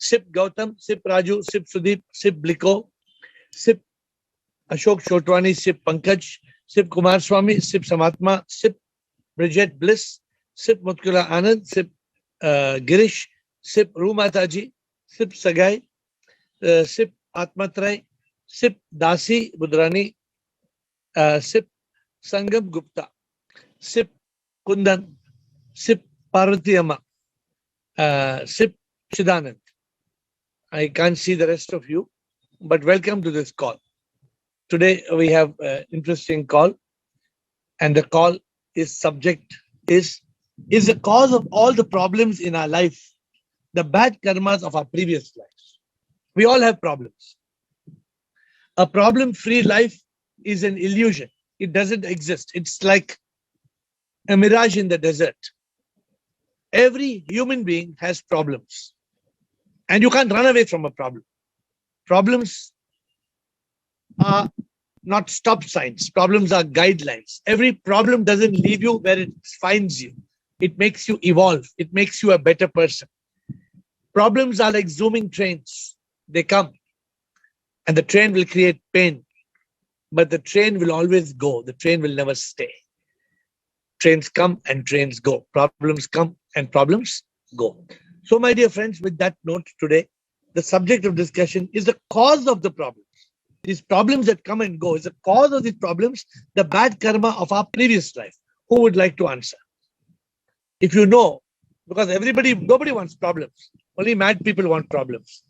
Sip Gautam, Sip Raju, Sip Sudeep, Sip Bliko, Sip Ashok Chotwani, Sip Pankaj, Sip Kumar Swami, Sip Samatma, Sip Bridget Bliss, Sip Mutkula Anand, Sip Girish, Sip Rumataji, Sip Sagai, Sip Atmatray, Sip Dasi Budrani, Sip Sangam Gupta, Sip Kundan, Sip Parvati Amma, Sip Chidanand. I can't see the rest of you, but welcome to this call. Today we have an interesting call, and the call is subject is the cause of all the problems in our life the bad karmas of our previous lives? We all have problems. A problem-free life is an illusion. It doesn't exist. It's like a mirage in the desert. Every human being has problems. And you can't run away from a problem. Problems are not stop signs. Problems are guidelines. Every problem doesn't leave you where it finds you. It makes you evolve. It makes you a better person. Problems are like zooming trains. They come and the train will create pain. But the train will always go. The train will never stay. Trains come and trains go. Problems come and problems go. So, my dear friends, with that note today, the subject of discussion is the cause of the problems. These problems that come and go is the cause of these problems, the bad karma of our previous life. Who would like to answer? If you know, because nobody wants problems. Only mad people want problems.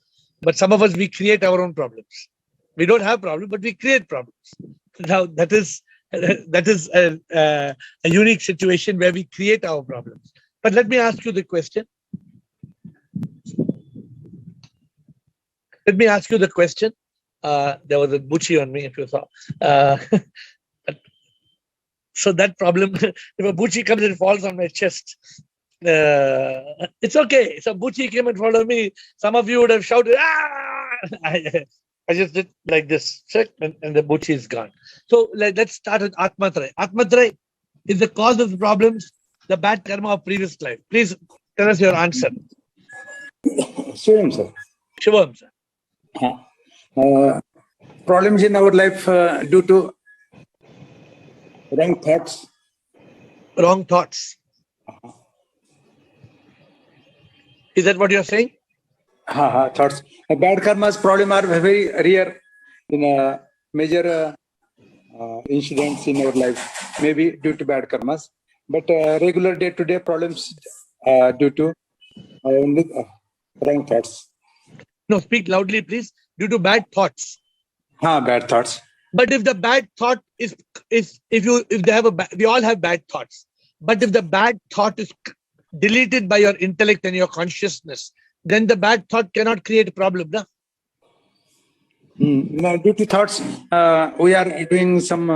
But some of us, we create our own problems. We don't have problems, but we create problems. Now, that is a unique situation where we create our problems. But let me ask you the question. There was a buchi on me, if you saw. So that problem, if a buchi comes and falls on my chest, it's okay. If a buchi came and followed me, some of you would have shouted, ah! I just did like this, check, and the buchi is gone. So let's start with Atmatray. Atmatray is the cause of the problems, the bad karma of previous life. Please tell us your answer. Shivam, sir. Shivam, sir. Problems in our life due to wrong thoughts. Wrong thoughts. Is that what you're saying? Thoughts. Bad karma's problem are very rare in major incidents in our life, maybe due to bad karmas. But regular day-to-day problems due to wrong thoughts. No, speak loudly, please. Due to bad thoughts. Bad thoughts. But if the bad thought we all have bad thoughts. But if the bad thought is deleted by your intellect and your consciousness, then the bad thought cannot create a problem, no? No, due to thoughts, we are doing some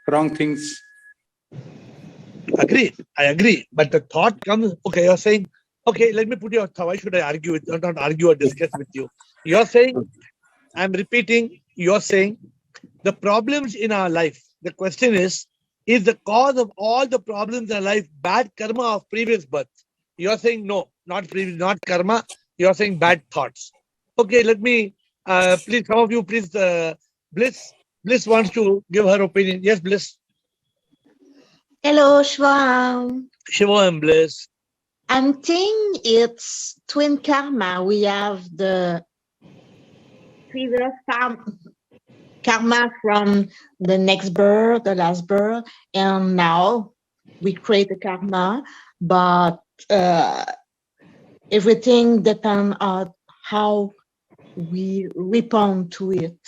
wrong things. I agree. But the thought comes, okay, you're saying, okay, let me put your thought. Why should I argue with, not argue or discuss with you? You're saying, I'm repeating, you're saying, the problems in our life, the question is the cause of all the problems in our life bad karma of previous birth? You're saying no, not karma. You're saying bad thoughts. Okay, let me, please, some of you, please, Bliss wants to give her opinion. Yes, Bliss. Hello, Shvam. Shiva and Bliss. I think it's twin karma. We have the previous karma from the next birth, the last birth, and now we create the karma, but everything depends on how we respond to it.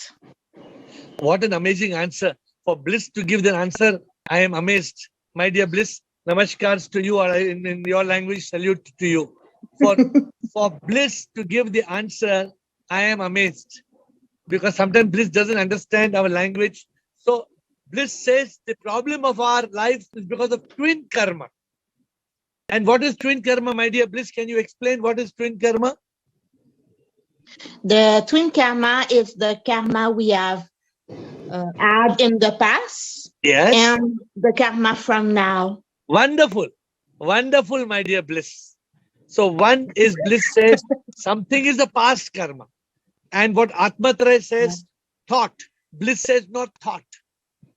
What an amazing answer. For Bliss to give the answer, I am amazed. My dear Bliss, namaskars to you, or in your language, salute to you. For Bliss to give the answer, I am amazed. Because sometimes Bliss doesn't understand our language. So Bliss says the problem of our life is because of twin karma. And what is twin karma, my dear Bliss? Can you explain what is twin karma? The twin karma is the karma we have had in the past. Yes. And the karma from now. Wonderful. Wonderful, my dear Bliss. So one is bliss says something is a past karma. And what Atmatraya says, thought. Bliss says not thought.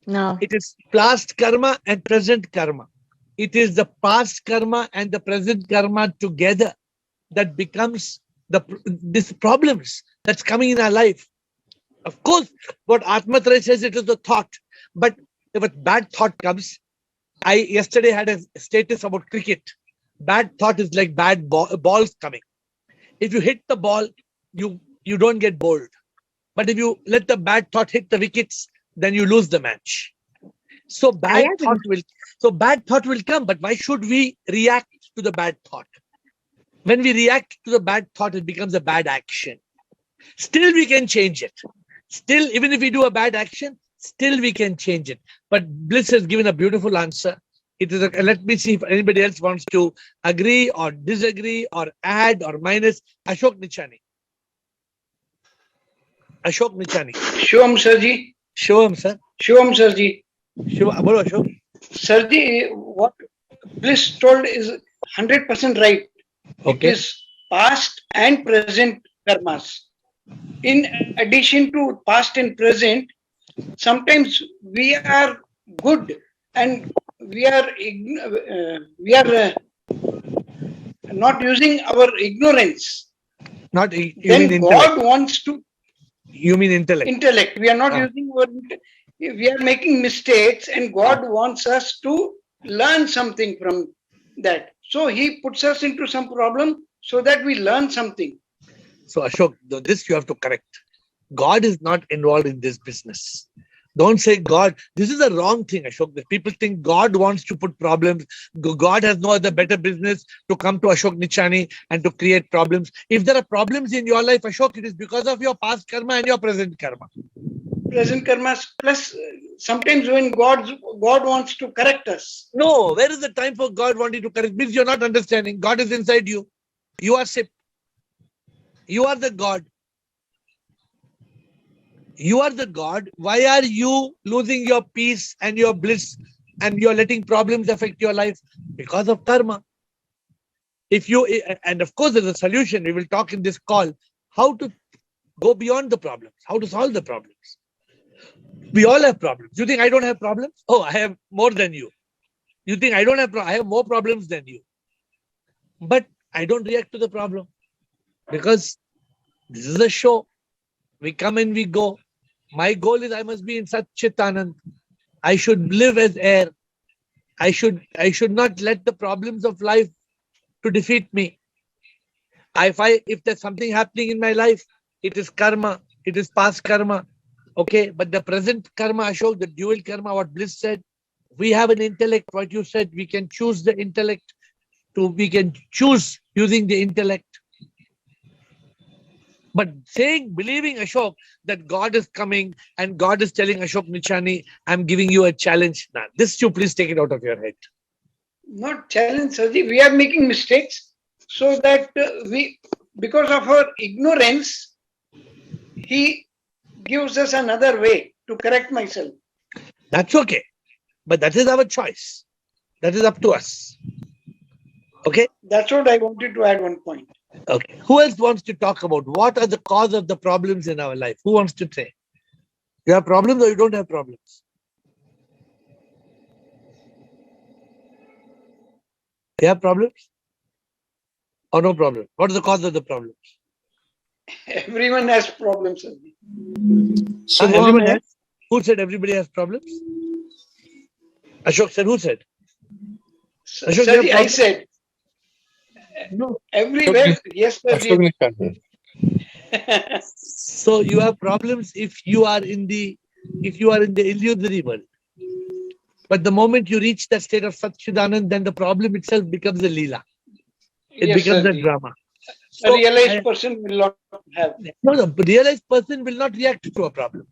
No. It is past karma and present karma. It is the past karma and the present karma together that becomes these problems that's coming in our life. Of course, what Atmatraya says, it is the thought. But if a bad thought comes, I yesterday had a status about cricket. Bad thought is like bad balls coming. If you hit the ball, you don't get bowled. But if you let the bad thought hit the wickets, then you lose the match. So bad thought will come. But why should we react to the bad thought? When we react to the bad thought, it becomes a bad action. Still, we can change it. Still, even if we do a bad action, still we can change it. But Bliss has given a beautiful answer. It is. Let me see if anybody else wants to agree or disagree or add or minus. Ashok Nichani. Ashok Nichani. Shivam Sirji. Shivam, sir. Shivam Sirji. Shivam, bolo Ashok. Sirji, what Bliss told is 100% right. Okay. It is past and present karmas. In addition to past and present, sometimes we are good and we are not using our ignorance. Not you Then mean God intellect. wants to You mean intellect. intellect. We are not using our. We are making mistakes, and God wants us to learn something from that. So He puts us into some problem so that we learn something. So Ashok, this you have to correct. God is not involved in this business. Don't say God. This is a wrong thing, Ashok. That people think God wants to put problems. God has no other better business to come to Ashok Nichani and to create problems. If there are problems in your life, Ashok, it is because of your past karma and your present karma. Present karmas plus sometimes when God wants to correct us. No, where is the time for God wanting to correct? Means you're not understanding. God is inside you. You are Sip. You are the God. You are the God. Why are you losing your peace and your bliss and you're letting problems affect your life? Because of karma. And of course, there's a solution. We will talk in this call how to go beyond the problems, how to solve the problems. We all have problems. You think I don't have problems? Oh, I have more than you. You think I don't have I have more problems than you. But I don't react to the problem because this is a show. We come and we go. My goal is I must be in Satchitanand. I should live as AiR. I should not let the problems of life to defeat me. If there's something happening in my life, it is karma. It is past karma. Okay, but the present karma, Ashok, the dual karma, what Bliss said, we have an intellect. What you said, we can choose the intellect. We can choose using the intellect. But believing Ashok that God is coming and God is telling Ashok Nichani, I'm giving you a challenge. Now, this you please take it out of your head. Not challenge, Sirji. We are making mistakes so that because of our ignorance, He gives us another way to correct myself. That's okay. But that is our choice. That is up to us. Okay? That's what I wanted to add one point. Okay. Who else wants to talk about what are the cause of the problems in our life? Who wants to say? You have problems or you don't have problems? You have problems? Or no problem? What is the cause of the problems? Everyone has problems, Sirji. Everyone has? Who said everybody has problems? Ashok said, who said? Ashok, Sirji, I said. No. Everywhere, yes, Sirji. So you have problems if you are in the illusory world. But the moment you reach that state of Satchidanand, then the problem itself becomes a leela. It becomes a drama. A realized person will not have. No, the realized person will not react to a problem.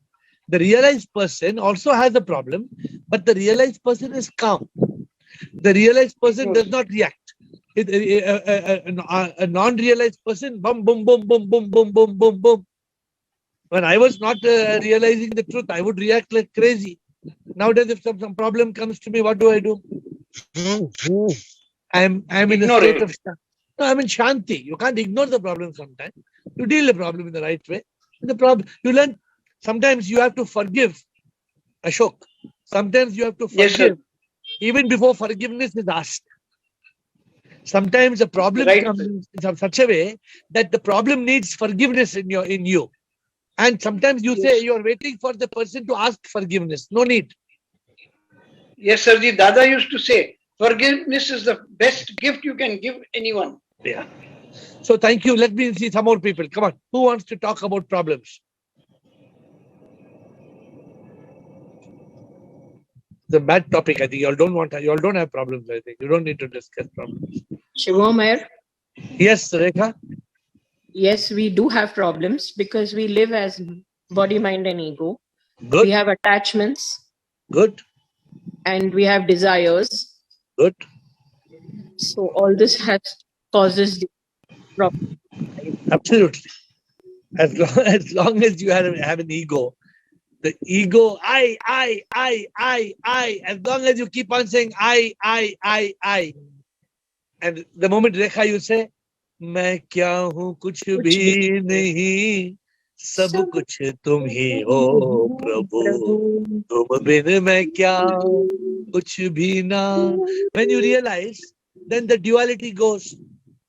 The realized person also has a problem, but the realized person is calm. The realized person does not react. A non-realized person, boom, boom, boom, boom, boom, boom, boom, boom, boom. When I was not realizing the truth, I would react like crazy. Nowadays, if some problem comes to me, what do? I'm in a state of No, I mean Shanti. You can't ignore the problem sometimes. You deal the problem in the right way. The problem you learn. Sometimes you have to forgive, Ashok. Sometimes you have to Yes, sir. forgive even before forgiveness is asked. Sometimes the problem Right, comes sir. in such a way that the problem needs forgiveness in you. And sometimes you say Yes. you are waiting for the person to ask forgiveness. No need. Yes, sir. The Dada used to say, forgiveness is the best gift you can give anyone. Yeah. So thank you. Let me see some more people. Come on. Who wants to talk about problems? It's a bad topic. I think you all don't have problems. I think you don't need to discuss problems. Shivam, AiR, Yes, Rekha. yes, we do have problems because we live as body, mind, and ego. We Good. have attachments Good. and we have desires. Good. So all this has causes the problem. Absolutely. As long as you have an ego, the ego, I. As long as you keep on saying I. And the moment Rekha you say, मैं क्या हूँ कुछ भी नहीं, सब कुछ तुम ही हो प्रभु, तुम बिन मैं क्या कुछ भी ना. When you realize, then the duality goes.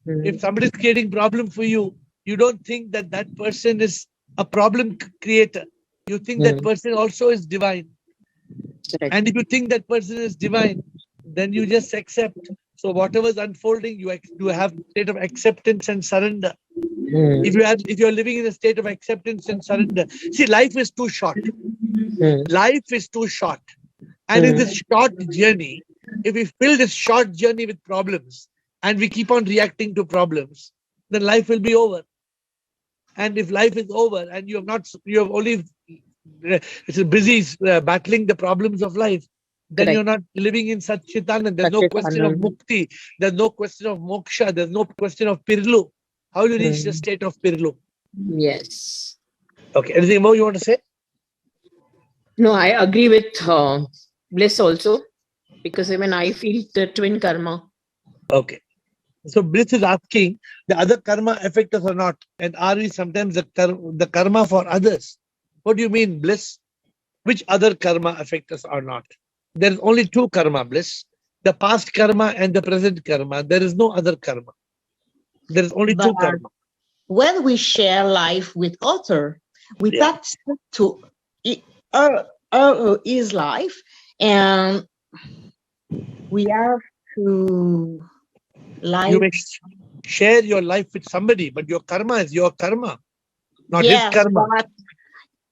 If somebody is creating problem for you, you don't think that that person is a problem creator. You think that person also is divine. Correct. And if you think that person is divine, then you just accept. So whatever is unfolding, you have a state of acceptance and surrender. If you're living in a state of acceptance and surrender, see, life is too short. Life is too short. And in this short journey, if we fill this short journey with problems and we keep on reacting to problems, then life will be over. And if life is over and you have only busy battling the problems of life, then Correct. you're not living in Satchitanand. There's no question of mukti. There's no question of moksha. There's no question of pirlu. How do you reach the state of pirlu? Yes. Okay. Anything more you want to say? No, I agree with Bliss also because even I feel the twin karma. Okay. So Bliss is asking, the other karma affect us or not? And are we sometimes the karma for others? What do you mean, Bliss? Which other karma affect us or not? There is only two karma, Bliss. The past karma and the present karma. There is no other karma. There is only two But karma. when we share life with other, we Yeah. touch to his life, and we have to You may share your life with somebody, but your karma is your karma, not his karma. But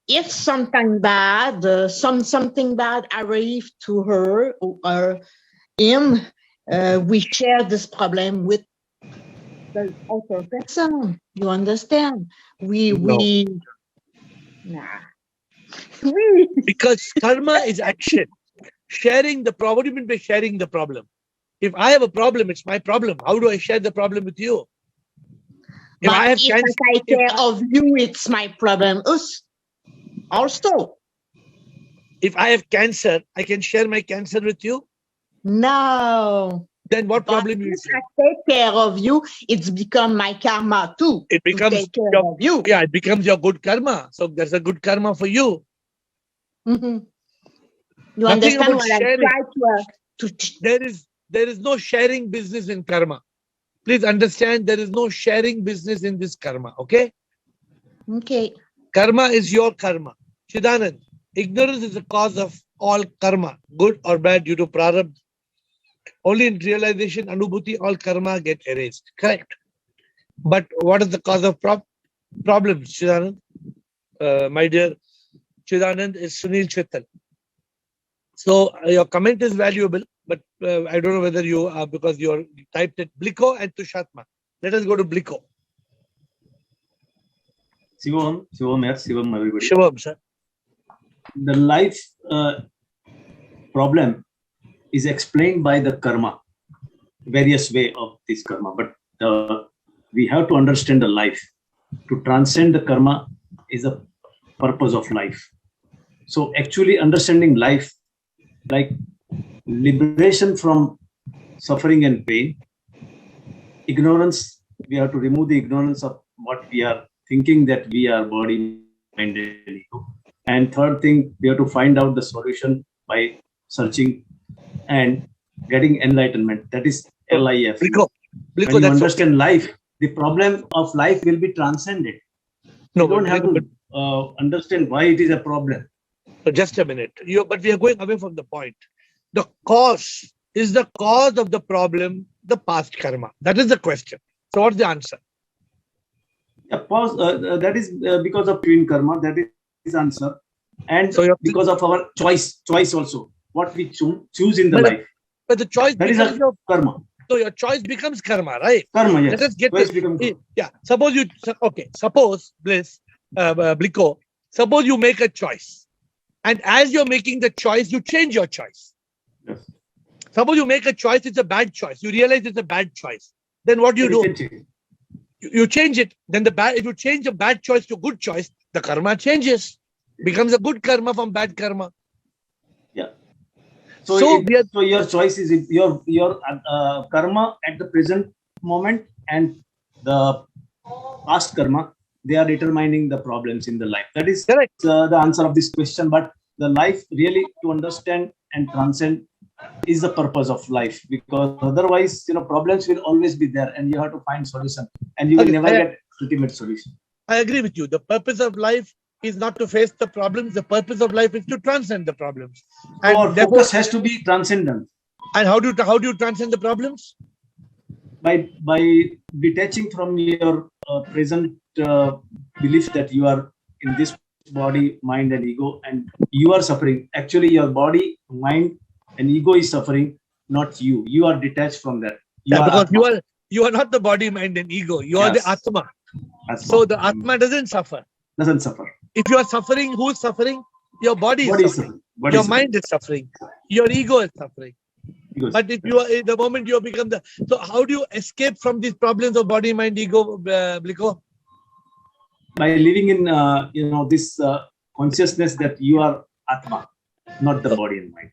if something bad, something bad arrived to her or him, we share this problem with the other person. You understand? Because karma is action. Sharing the problem. What do you mean by sharing the problem? If I have a problem, it's my problem. How do I share the problem with you? If But I have if cancer, I take care of you, it's my problem. Us also. if I have cancer, I can share my cancer with you. No. Then what But problem you if see? I take care of you, it's become my karma too. It becomes to take care of you. Yeah, it becomes your good karma. So there's a good karma for you. Mhm. You Nothing understand about what I sharing. try to There is no sharing business in karma. Please understand, there is no sharing business in this karma. Okay? Okay. Karma is your karma. Chidanand, ignorance is the cause of all karma, good or bad due to prarabdha. Only in realization, anubhuti, all karma get erased. Correct. But what is the cause of problems, Chidanand? My dear Chidanand is Sunil Chittal. So your comment is valuable, but I don't know whether you because you typed it Bliko and Tushatma. Let us go to Bliko. Shivam, everybody. Shivam, sir. The life problem is explained by the karma, various way of this karma. But we have to understand the life. To transcend the karma is the purpose of life. So actually understanding life, like liberation from suffering and pain, ignorance. We have to remove the ignorance of what we are thinking, that we are body, mind, and ego. And third thing, we have to find out the solution by searching and getting enlightenment. That is LIF. Bliko, When Bliko, you that's understand life, the problem of life will be transcended. no. You don't have to understand why it is a problem. So just a minute. But we are going away from the point. The cause is the cause of the problem, the past karma. That is the question. So what's the answer? That is because of twin karma. That is answer. And So you're- because of our choice also, what we choose in the But- life. But the choice That is becomes a your, karma. so your choice becomes karma, right? Karma, yes. Let us get Choice this. becomes karma. Yeah. Suppose Bliss, Bliko, suppose you make a choice. And as you're making the choice, you change your choice. Yes. Suppose you make a choice, it's a bad choice. You realize it's a bad choice. Then what do you do? You change it. Then if you change a bad choice to good choice, the karma changes. Becomes a good karma from bad karma. Yeah. So So, we are- so your choice is your karma at the present moment and the past karma. They are determining the problems in the life. That is Correct. the answer of this question. But the life really to understand and transcend is the purpose of life, because otherwise, problems will always be there, and you have to find solution, and you will Okay, never get ultimate solution. I agree with you. The purpose of life is not to face the problems. The purpose of life is to transcend the problems. And Our therefore, focus has to be transcendent. and how do you transcend the problems? By detaching from your present belief that you are in this body, mind, and ego, and you are suffering. Actually, your body, mind, and ego is suffering, not you. You are detached from that. Because Atma. you are not the body, mind, and ego. You are the Yes. Atma. Atma. So the Atma doesn't suffer. Doesn't suffer. If you are suffering, who is suffering? Your body is Body is suffering. suffering. Body Your is mind is suffering. Your ego is suffering. suffering. But if you are, the moment you become so how do you escape from these problems of body, mind, ego, Bliko? By living in this consciousness that you are Atma, not the body and mind.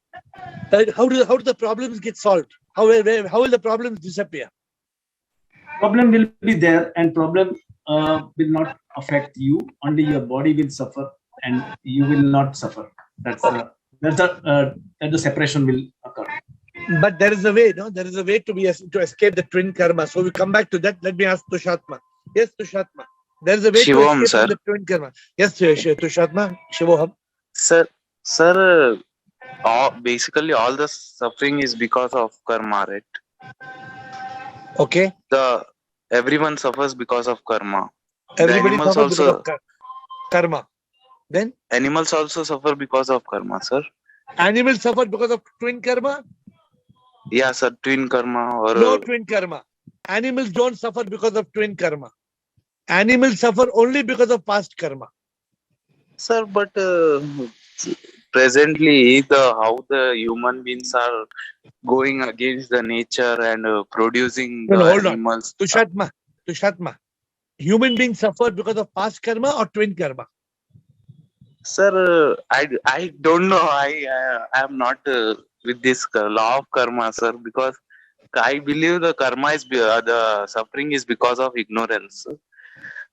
How do the problems get solved? How will the problems disappear? Problem will be there, and problem will not affect you. Only your body will suffer, and you will not suffer. That's the separation will occur. But there is a way, no? There is a way to escape the twin karma. So we come back to that. Let me ask Tushatma. Yes, Tushatma. There is a way Shivoham, to escape sir. from the twin karma. Yes, Tushatma. Shivoham. Sir, basically all the suffering is because of karma, right? Okay. Everyone suffers because of karma. Everybody animals suffers because also- of karma. Then Animals also suffer because of karma, sir. animals suffer because of twin karma. Yeah, sir. Twin karma or No twin karma. Animals don't suffer because of twin karma. Animals suffer only because of past karma. sir, but presently how the human beings are going against the nature and producing No, the hold on. animals. Tushatma. Human beings suffer because of past karma or twin karma? Sir, I don't know. I am not with this law of karma, sir, because I believe the karma is the suffering is because of ignorance.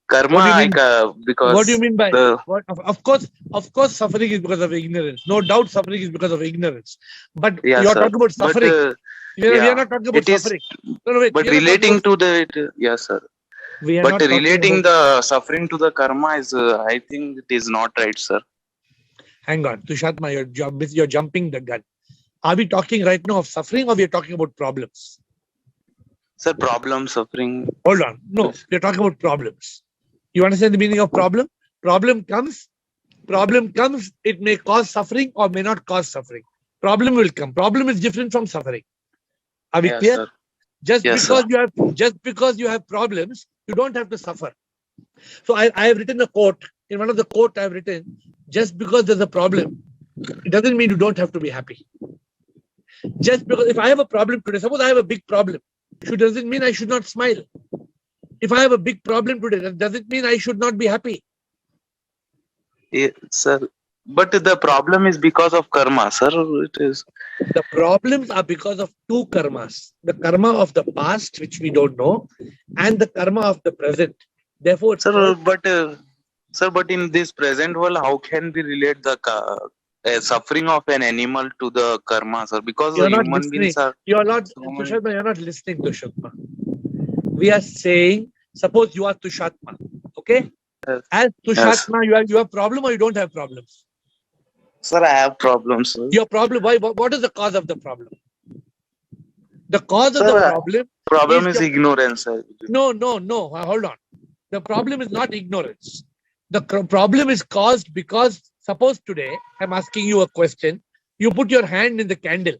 Karma, What do you mean? because What do you mean by the- what? Of course, suffering is because of ignorance. No doubt, suffering is because of ignorance. But yeah, you're sir. talking about But, suffering. We are yeah, not talking about it is- suffering. No, wait, but we are not relating talking to the yes, sir. about- we are But not talking relating about- the suffering to the karma is, I think it is not right, sir. Hang on, Tushatma, you're jumping the gun. Are we talking right now of suffering or we are talking about problems? Sir, problem, suffering. Hold on. No, we're talking about problems. You understand the meaning of problem? Problem comes, it may cause suffering or may not cause suffering. Problem will come. Problem is different from suffering. Are we Yes, clear? sir. Just Yes, because you have problems, you don't have to suffer. So I have written a quote. In one of the quote I have written, just because there's a problem, it doesn't mean you don't have to be happy. Just because if I have a problem today, suppose I have a big problem, it doesn't mean I should not smile. If I have a big problem today, that doesn't mean I should not be happy. Yeah, sir, But the problem is because of karma, sir. It is. The problems are because of two karmas. The karma of the past, which we don't know, and the karma of the present. Therefore, it's Sir, called- but in this present world, how can we relate the suffering of an animal to the karma, sir? Because you're the not human listening. beings are You're not, so many. Tushatma, you're not listening, Tushatma. We are saying, suppose you are Tushatma, okay? Yes. As Yes. Tushatma, you have problem or you don't have problems? Sir, I have problems, sir. Your problem, why? What is the cause of the problem? The cause of Sir, the problem is is the- ignorance, sir. no, hold on. The problem is not ignorance. The problem is caused because, suppose today I'm asking you a question, you put your hand in the candle,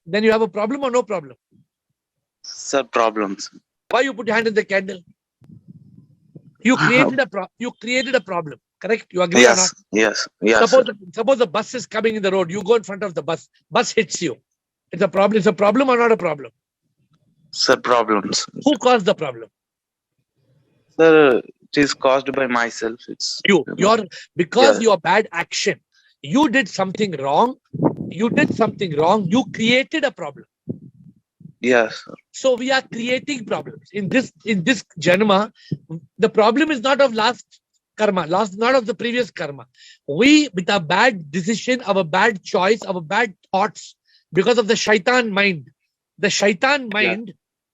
then you have a problem or no problem? Sir, problems. Why you put your hand in the candle? You created a problem, correct? You agree or not? Yes, yes, sir. Suppose the bus is coming in the road, you go in front of the bus hits you. It's a problem. It's a problem or not a problem? Sir, problems. Who caused the problem? Sir, it is caused by myself. It's Because Yeah. your bad action. You did something wrong. You created a problem. Yes, sir. So we are creating problems. In this janma, the problem is not of last karma, not of the previous karma. We, with our bad decision, our bad choice, our bad thoughts, because of the shaitan mind, the shaitan mind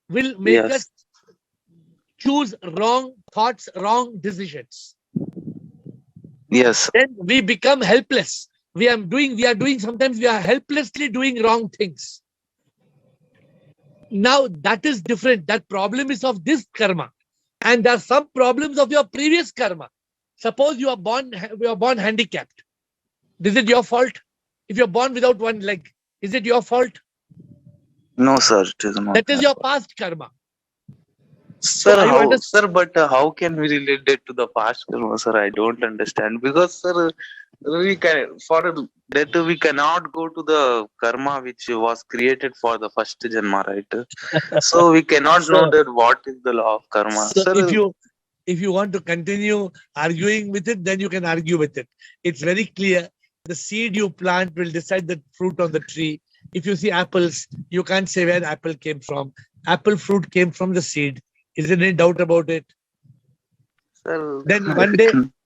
will make Yes. us choose wrong thoughts, wrong decisions. Yes. Then we become helpless. Sometimes we are helplessly doing wrong things. Now that is different. That problem is of this karma. And there are some problems of your previous karma. Suppose you are born handicapped. Is it your fault? If you're born without one leg, is it your fault? No, sir, it is not. That is your past karma. Sir, are you but how can we relate it to the past karma, sir? I don't understand. Because, sir, we cannot go to the karma which was created for the first janma, right? So we cannot know that what is the law of karma. So Sir, if you want to continue arguing with it, then you can argue with it. It's very clear. The seed you plant will decide the fruit on the tree. If you see apples, you can't say where the apple came from. Apple fruit came from the seed. Isn't any doubt about it? sir, Then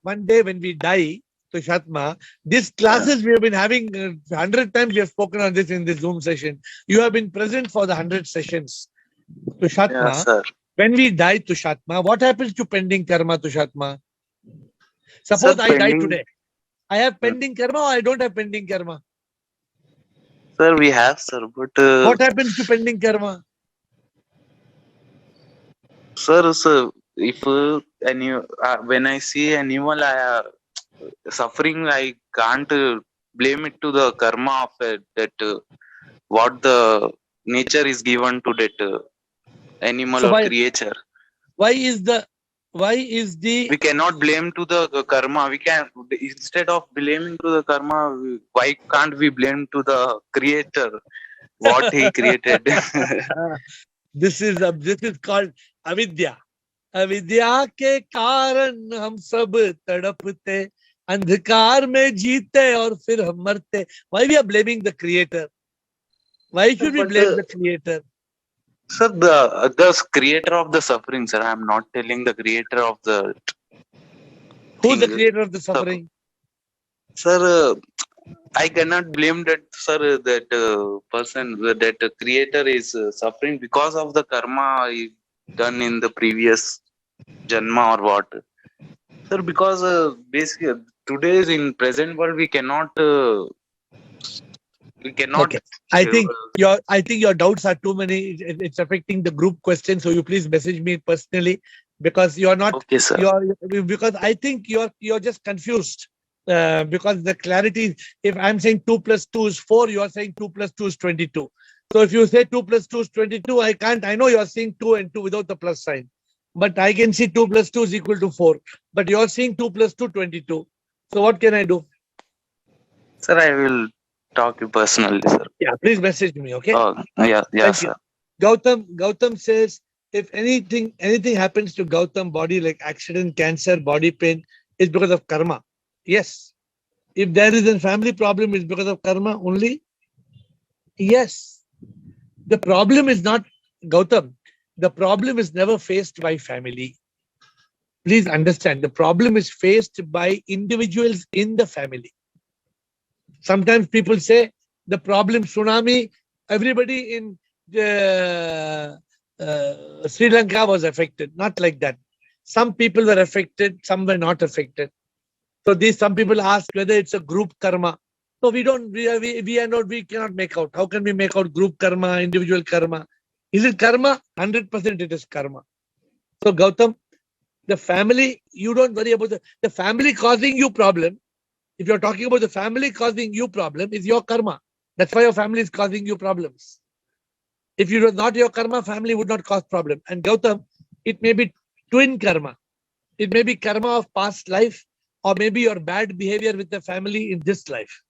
one day when we die, Tushatma, these classes we have been having 100 times. We have spoken on this in this Zoom session. You have been present for the 100 sessions. Tushatma, yeah, sir. when we die, Tushatma, what happens to pending karma, Tushatma? Suppose Sir, I die pending- today. I have pending karma or I don't have pending karma? Sir, we have, sir, but What happens to pending karma? sir, if when I see animal suffering, I can't blame it to the karma of that what the nature is given to that animal So or why- creature. Why is the We cannot blame to the karma. We can, instead of blaming to the karma, why can't we blame to the creator what he created? this is called avidya. अविद्या के कारण हम सब तड़पते, अंधकार में जीते और फिर हम मरते. Why we are blaming the creator? Why should we But, blame the creator? Sir, the creator of the suffering, sir. I am not telling the creator of the. Who's the thing. creator of the suffering? Sir, I cannot blame that, sir. That person, that creator is suffering because of the karma he done in the previous janma or what, sir? Because basically, today's in present world, we cannot. Okay. I think your doubts are too many. It's affecting the group question. So you please message me personally, because you are not. Okay, sir. Because I think you're just confused. Because the clarity, if I'm saying 2 + 2 is 4, you are saying 2 + 2 is 22. So if you say 2 + 2 is 22, I know you are seeing 2 and 2 without the plus sign. But I can see 2 + 2 is equal to 4. But you are seeing 2 + 2, 22. So what can I do? Sir, I will talk you personally, sir. Yeah, please message me, okay? Yeah, Thank sir. you. Gautam says, if anything happens to Gautam body like accident, cancer, body pain, it's because of karma. Yes, If there is a family problem, it's because of karma only? Yes. The problem is not, Gautam, the problem is never faced by family. Please understand, the problem is faced by individuals in the family. Sometimes people say the problem tsunami, everybody in Sri Lanka was affected. Not like that. Some people were affected, some were not affected. So some people ask whether it's a group karma. So we cannot make out. How can we make out group karma, individual karma? Is it karma? 100% it is karma. So Gautam, the family, you don't worry about the family causing you problem. If you're talking about the family causing you problem, is your karma. That's why your family is causing you problems. If it was not your karma, family would not cause problem. And Gautam, it may be twin karma. It may be karma of past life, or maybe your bad behavior with the family in this life.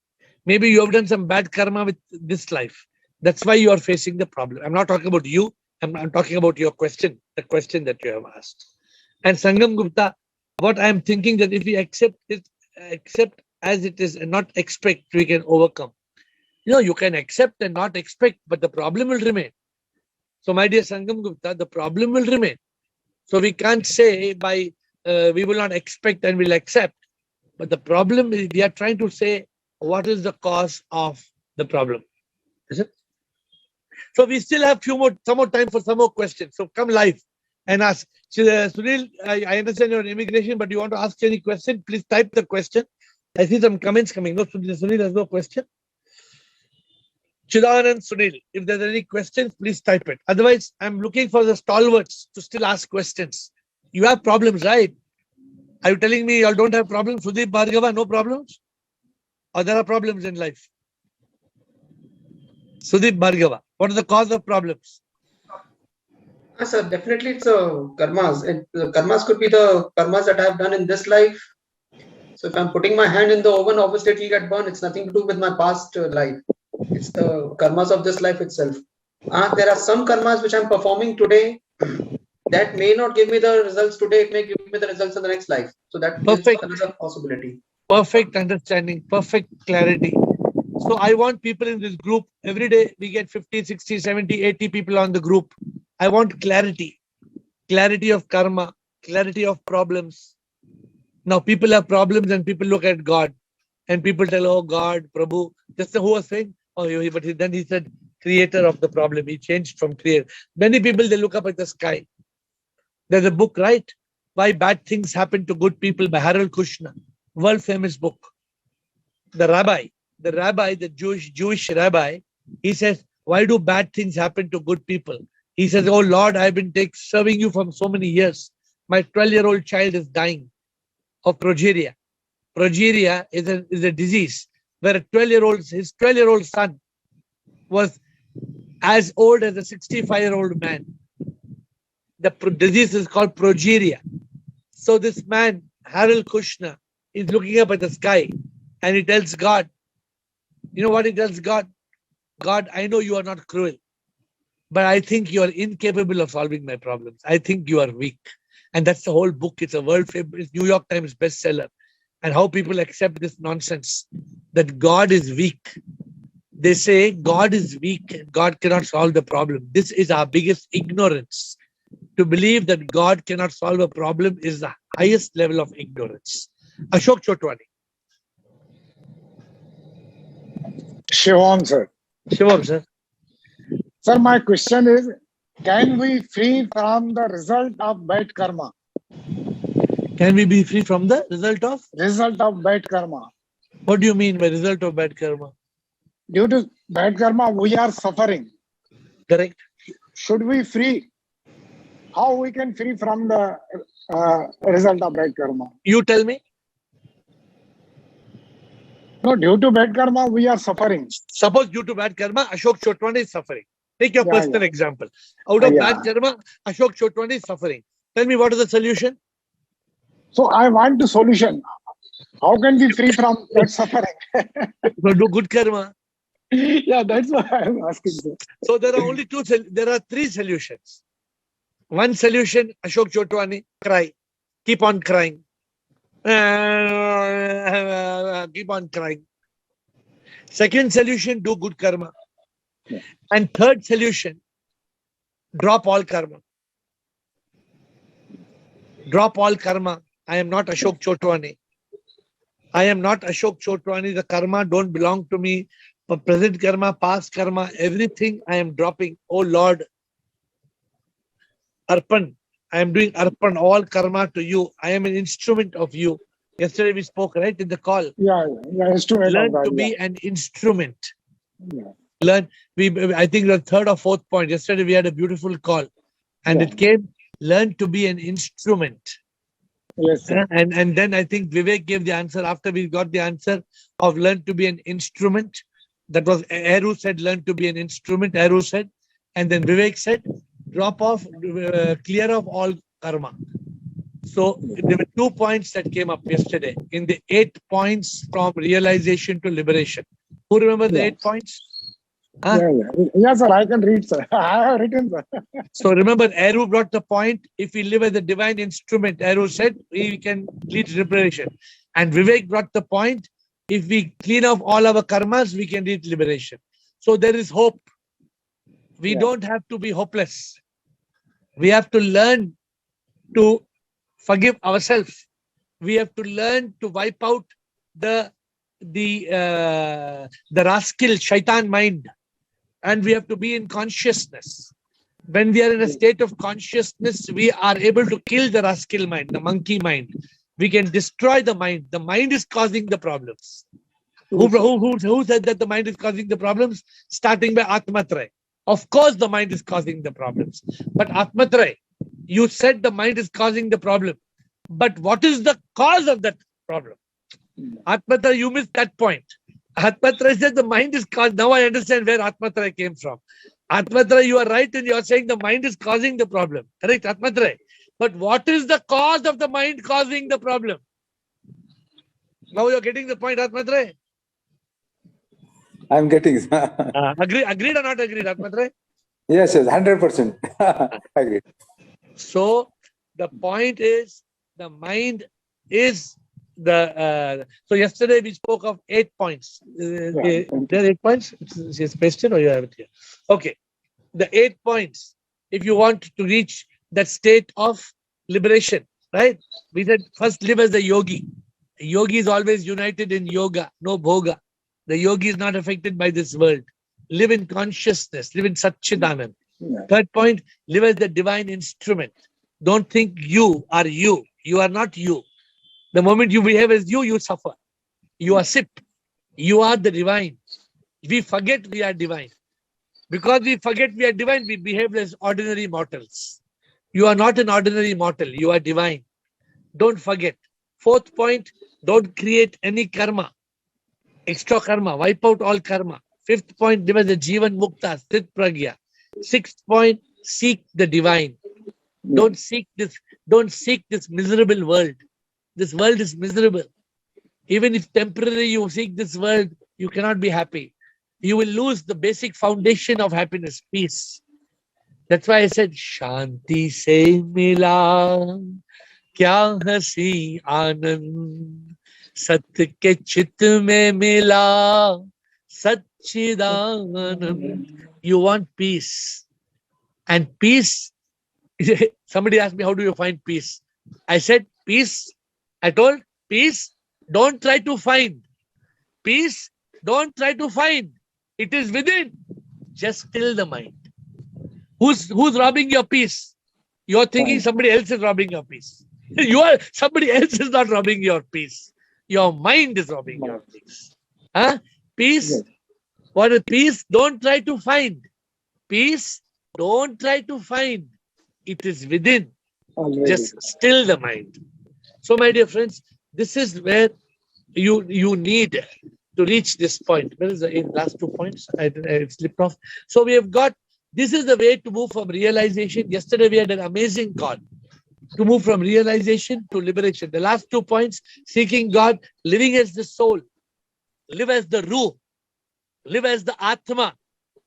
Maybe you have done some bad karma with this life. That's why you are facing the problem. I'm not talking about you. I'm talking about your question, the question that you have asked. And Sangam Gupta, what I'm thinking that if we accept as it is and not expect, we can overcome. You can accept and not expect, but the problem will remain. So my dear Sangam Gupta, the problem will remain. So we can't say by we will not expect and will accept. But the problem is we are trying to say what is the cause of the problem. Is it? So we still have some more time for some more questions. So come live and ask. Sunil, I understand your immigration, but you want to ask any question? Please type the question. I see some comments coming. No, Sunil has no question. Chidanand, Sunil, if there's any questions, please type it. Otherwise, I'm looking for the stalwarts to still ask questions. You have problems, right? Are you telling me you all don't have problems? Sudeep Bhargava, no problems? Or there are problems in life? Sudeep Bhargava, what is the cause of problems? Sir, definitely it's karmas. And the karmas could be the karmas that I have done in this life. So if I'm putting my hand in the oven, obviously it will get burned. It's nothing to do with my past life. It's the karmas of this life itself. There are some karmas which I'm performing today that may not give me the results today. It may give me the results in the next life. So that is another possibility. Perfect understanding, perfect clarity. So I want people in this group, every day we get 50, 60, 70, 80 people on the group. I want clarity of karma, clarity of problems. Now people have problems and people look at God and people tell, oh God, Prabhu, just who was saying, oh, but then he said, creator of the problem. He changed from creator. Many people, they look up at the sky. There's a book, right? Why Bad Things Happen to Good People by Harold Kushner. World famous book. The rabbi, the Jewish rabbi, he says, why do bad things happen to good people? He says, oh Lord, I've been serving you for so many years. My 12-year-old child is dying of progeria. Progeria is a disease where his 12-year-old son was as old as a 65-year-old man. The disease is called progeria. So this man, Harold Kushner, is looking up at the sky and he tells God, you know what he tells God? God, I know you are not cruel, but I think you are incapable of solving my problems. I think you are weak. And that's the whole book. It's a world famous New York Times bestseller. And how people accept this nonsense that God is weak. They say God is weak and God cannot solve the problem. This is our biggest ignorance. To believe that God cannot solve a problem is the highest level of ignorance. Ashok Chotwani. Shivam, sir. Shivam, sir. Sir, my question is, can we free from the result of bad karma? Can we be free from the result of? Result of bad karma. What do you mean by result of bad karma? Due to bad karma, we are suffering. Correct. Should we free? How we can free from the result of bad karma? You tell me. No, due to bad karma, we are suffering. Suppose due to bad karma, Ashok Chotwani is suffering. Take your personal example. Out of bad karma, Ashok Chotwani is suffering. Tell me what is the solution? So I want the solution. How can we free from that suffering? So do good karma. Yeah, that's what I am asking. So there are three solutions. One solution, Ashok Chotwani, cry. Keep on crying. Keep on crying. Second solution, do good karma. Yeah. And third solution, drop all karma. Drop all karma. I am not Ashok Chotwani. I am not Ashok Chotwani. The karma don't belong to me. But present karma, past karma, everything I am dropping. Oh Lord, Arpan. I am doing Arpan, all karma to you. I am an instrument of you. Yesterday we spoke, right, in the call. Yeah, instrument Learn of God. to be an instrument. Yeah. Learn. I think the third or fourth point. Yesterday we had a beautiful call, and Yeah. it came. Learn to be an instrument. Yes, sir. And then I think Vivek gave the answer after we got the answer of learn to be an instrument. That was AiR said, learn to be an instrument. AiR said, and then Vivek said, drop off, clear off all karma. So there were 2 points that came up yesterday in the 8 points from realization to liberation. Who remember the Yeah. 8 points? Huh? Yes, sir. I can read, sir. I have written, sir. So remember, AiR brought the point, if we live as a divine instrument, AiR said, we can lead liberation. And Vivek brought the point, if we clean off all our karmas, we can reach liberation. So there is hope. We Yeah. don't have to be hopeless. We have to learn to forgive ourselves. We have to learn to wipe out the rascal shaitan mind. And we have to be in consciousness. When we are in a state of consciousness, we are able to kill the rascal mind, the monkey mind. We can destroy the mind. The mind is causing the problems. Who said that the mind is causing the problems? Starting by Atmatraya. Of course, the mind is causing the problems. But Atmatraya, you said the mind is causing the problem. But what is the cause of that problem? Atmatraya, you missed that point. Atmatraya said the mind is caused. Now I understand where Atmatraya came from. Atmatraya, you are right and you are saying the mind is causing the problem. Correct, Atmatraya. But what is the cause of the mind causing the problem? Now you're getting the point, Atmatraya. I'm getting. Agreed or not agreed, Atmatraya? Yes, 100%. Agreed. So the point is the mind is so yesterday we spoke of 8 points. There are 8 points. It's pasted or you have it here? Okay. The 8 points. If you want to reach that state of liberation, right? We said first live as a yogi. A yogi is always united in yoga, no bhoga. The yogi is not affected by this world. Live in consciousness, live in Satchidanand. Yeah. Third point, live as the divine instrument. Don't think you are you. You are not you. The moment you behave as you suffer. You are SIP. You are the divine. We forget we are divine. Because we forget we are divine, we behave as ordinary mortals. You are not an ordinary mortal. You are divine. Don't forget. Fourth point, don't create any karma. Extra karma. Wipe out all karma. Fifth point, live as a Jivan Mukta, Sthit Pragya. Sixth point, seek the divine. Don't seek this miserable world. This world is miserable. Even if temporarily you seek this world, you cannot be happy. You will lose the basic foundation of happiness, peace. That's why I said, Shanti se mila, kya hasi anand, sat ke chit mein mila, Satchidanand. You want peace. And peace, somebody asked me, how do you find peace? I said, peace. I told, peace, don't try to find. Peace, don't try to find. It is within. Just still the mind. Who's robbing your peace? You're thinking somebody else is robbing your peace. Somebody else is not robbing your peace. Your mind is robbing your peace. Huh? Peace. Yes. What is peace? Don't try to find. Peace, don't try to find. It is within. Already. Just still the mind. So, my dear friends, this is where you need to reach this point. Where is the last 2 points? I slipped off. So we have got, this is the way to move from realization. Yesterday we had an amazing call to move from realization to liberation. The last 2 points, seeking God, living as the soul, live as the Ruh, live as the Atma.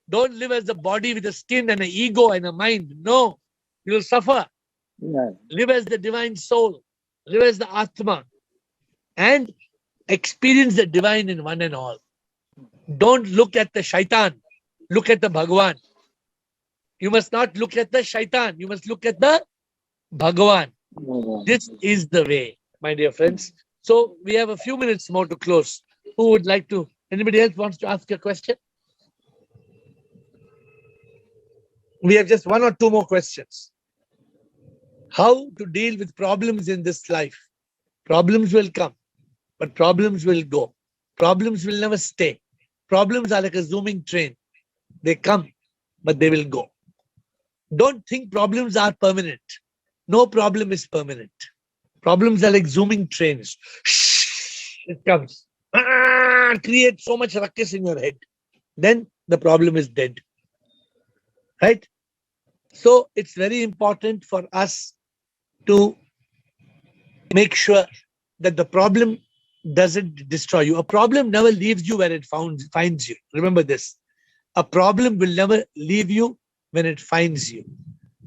Don't live as the body with a skin and an ego and a mind. No, you'll suffer. Yeah. Live as the divine soul. Live as the Atma. and experience the divine in one and all. Don't look at the shaitan, look at the Bhagavan. You must not look at the shaitan, you must look at the Bhagavan. This is the way, my dear friends. So we have a few minutes more to close. Who would like to, anybody else wants to ask a question? We have just one or two more questions. How to deal with problems in this life? Problems will come, but problems will go. Problems will never stay. Problems are like a zooming train. They come, but they will go. Don't think problems are permanent. No problem is permanent. Problems are like zooming trains. It comes. Create so much ruckus in your head. Then the problem is dead. Right? So it's very important for us to make sure that the problem doesn't destroy you. A problem never leaves you where it finds you. Remember this. A problem will never leave you when it finds you.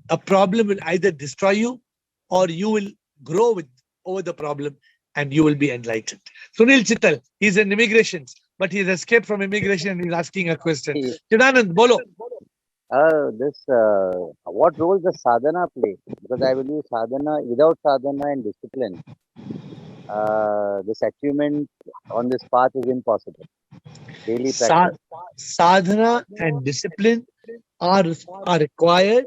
A problem will either destroy you or you will grow over the problem and you will be enlightened. Sunil Chittal, he's in immigration, but he's escaped from immigration and he's asking a question. Chidanand, bolo. What role does sadhana play? Because I believe sadhana, without sadhana and discipline, this achievement on this path is impossible. Daily practice. Sadhana and discipline are required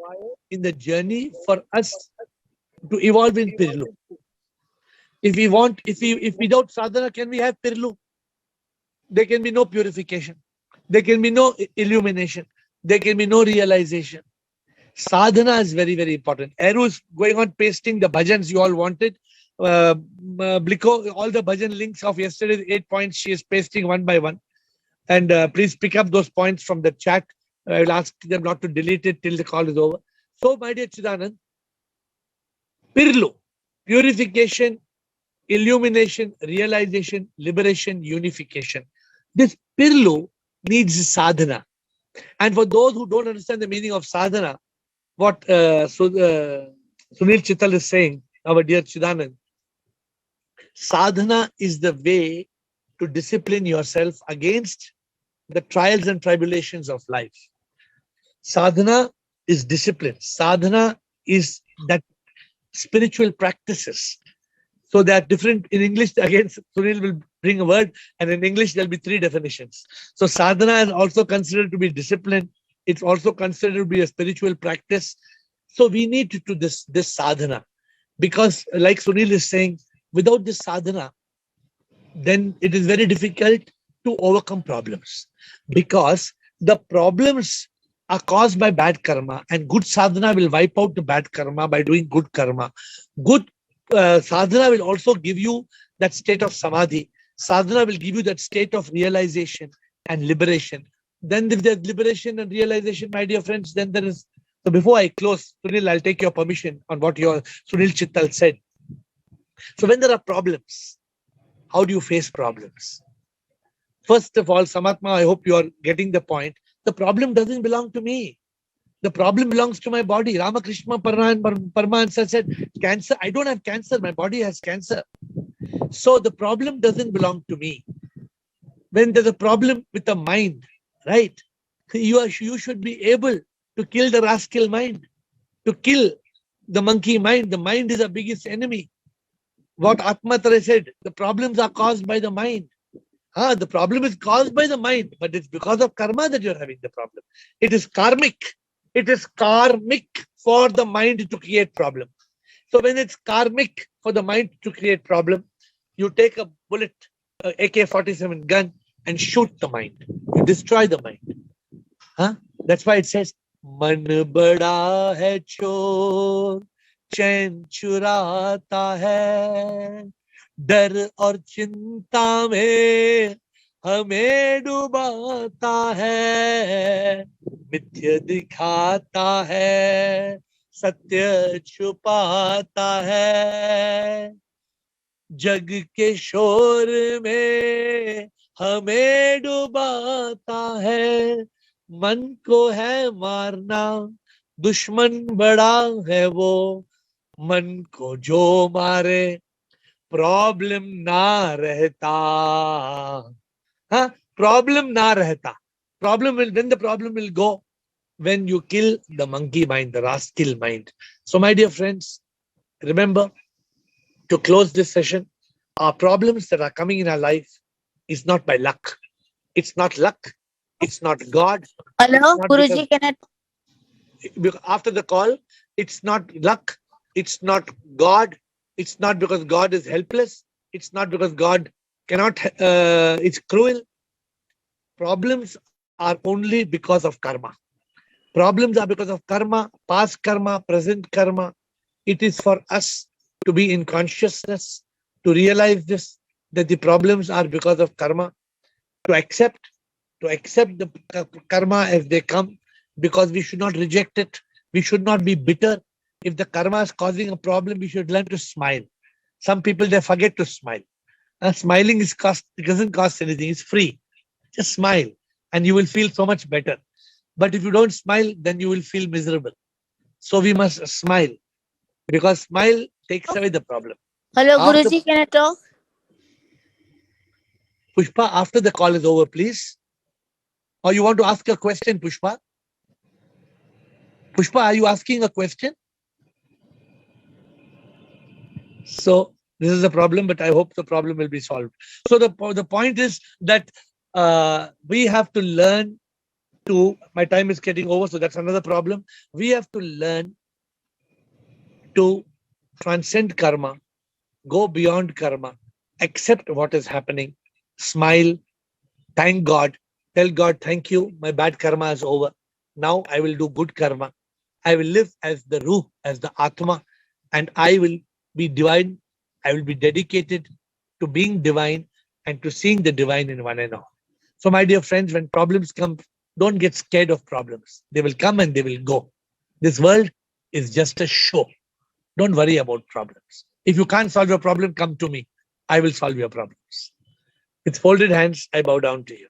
in the journey for us to evolve in Pirlu. If without sadhana, can we have Pirlu? There can be no purification. There can be no illumination. There can be no realization. Sadhana is very, very important. AiR is going on pasting the bhajans you all wanted. Bliko, all the bhajan links of yesterday's 8 points, she is pasting one by one. And please pick up those points from the chat. I will ask them not to delete it till the call is over. So, my dear Chidanand, Pirlu, purification, illumination, realization, liberation, unification. This Pirlu needs sadhana. And for those who don't understand the meaning of sadhana, what Sunil Chittal is saying, our dear Chidanand, sadhana is the way to discipline yourself against the trials and tribulations of life. Sadhana is discipline. Sadhana is that spiritual practices. So they are different in English. Again, Sunil will bring a word, and in English there'll be 3 definitions. So sadhana is also considered to be discipline. It's also considered to be a spiritual practice. So we need to do this sadhana, because like Sunil is saying, without this sadhana, then it is very difficult to overcome problems, because the problems are caused by bad karma, and good sadhana will wipe out the bad karma by doing good karma. Good sadhana will also give you that state of samadhi. Sadhana will give you that state of realization and liberation. Then if there's liberation and realization, my dear friends, then there is. So before I close, Sunil, I'll take your permission on what your Sunil Chittal said. So when there are problems, how do you face problems? First of all, Samatma, I hope you are getting the point. The problem doesn't belong to me. The problem belongs to my body. Ramakrishna Paramahansa said, cancer, I don't have cancer, my body has cancer. So the problem doesn't belong to me. When there's a problem with the mind, right? You should be able to kill the rascal mind, to kill the monkey mind. The mind is the biggest enemy. What Atmatare said, the problems are caused by the mind. The problem is caused by the mind, but it's because of karma that you're having the problem. It is karmic. It is karmic for the mind to create problem. So when it's karmic for the mind to create problem, you take a bullet, AK-47 gun, and shoot the mind. You destroy the mind. That's why it says, Man bada hai chor, चैन चुराता है, डर और चिंता में हमें डुबाता है, मिथ्य दिखाता है, सत्य छुपाता है, जग के शोर में हमें डुबाता है, मन को है मारना, दुश्मन बड़ा है वो, मन को जो मारे problem na rehta. Huh? Problem na rehta. When the problem will go? When you kill the monkey mind, the rascal mind. So my dear friends, remember, to close this session, our problems that are coming in our life is not by luck. It's not luck. It's not God. Hello, Not Guruji, can I? After the call, it's not luck. It's not God. It's not because God is helpless. It's not because God cannot, it's cruel. Problems are only because of karma. Problems are because of karma, past karma, present karma. It is for us to be in consciousness, to realize this, that the problems are because of karma, to accept the karma as they come, because we should not reject it. We should not be bitter. If the karma is causing a problem, we should learn to smile. Some people, they forget to smile. Smiling it doesn't cost anything. It's free. Just smile and you will feel so much better. But if you don't smile, then you will feel miserable. So we must smile, because smile takes away the problem. Hello, After- Guruji, can I talk? Pushpa, after the call is over, please. Or you want to ask a question, Pushpa? Pushpa, are you asking a question? So this is a problem, but I hope the problem will be solved. So the point is that we have to learn to, my time is getting over, so that's another problem. We have to learn to transcend karma, go beyond karma, accept what is happening, smile, thank God, tell God, thank you, my bad karma is over. Now I will do good karma. I will live as the Ruh, as the Atma, and I will be divine. I will be dedicated to being divine and to seeing the divine in one and all. So my dear friends, when problems come, don't get scared of problems. They will come and they will go. This world is just a show. Don't worry about problems. If you can't solve your problem, come to me. I will solve your problems. With folded hands, I bow down to you.